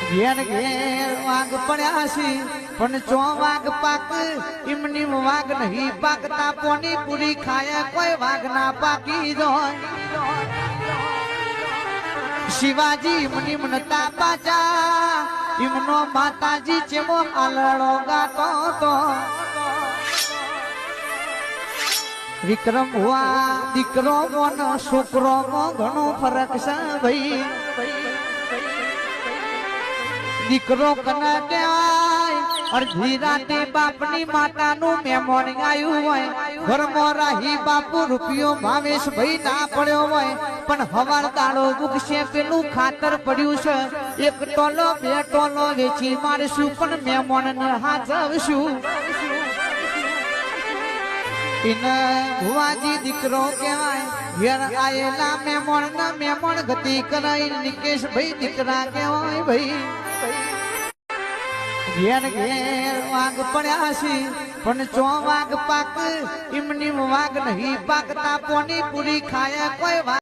ઘેર ઘેર વાઘ પડ્યા છે પણ ચો વાઘ પાક એમની વાઘ નહીં પાકતા પોની પૂરી ખાય કોઈ વાઘ ના પાકી જોય શિવાજી એમની મનતા પાચા એમનો માતાજી ચેમો આલડો ગાતો તો વિક્રમ હુઆ દીકરો મોનો છોકરો મો ઘણો ફરક છે ભાઈ દીકરો કને કહેવાય અડધી રાતે બાપની માતાનું મહેમાન આવ્યું હોય ઘરમાં રાહી બાપુ રૂપિયો ભાવેશ ભાઈ ના પડ્યો હોય પણ હવાર દાડો ઉગશે પેલું ખાતર પડ્યું છે એક ટોલો બે ટોલો વેચી મારશું પણ મહેમાનને હાચવશું એને ભુવાજી દીકરો કહેવાય ઘેર આયેલા મહેમાન ગતિ કરાઈ નિકેશ ભાઈ દીકરા કહેવાય ભાઈ ઘેર ઘેર વાઘ પડ્યા છે પણ ચો વાઘ પાક એમની વાઘ નહીં પાકતા પોની પૂરી ખાય કોઈ વાઘ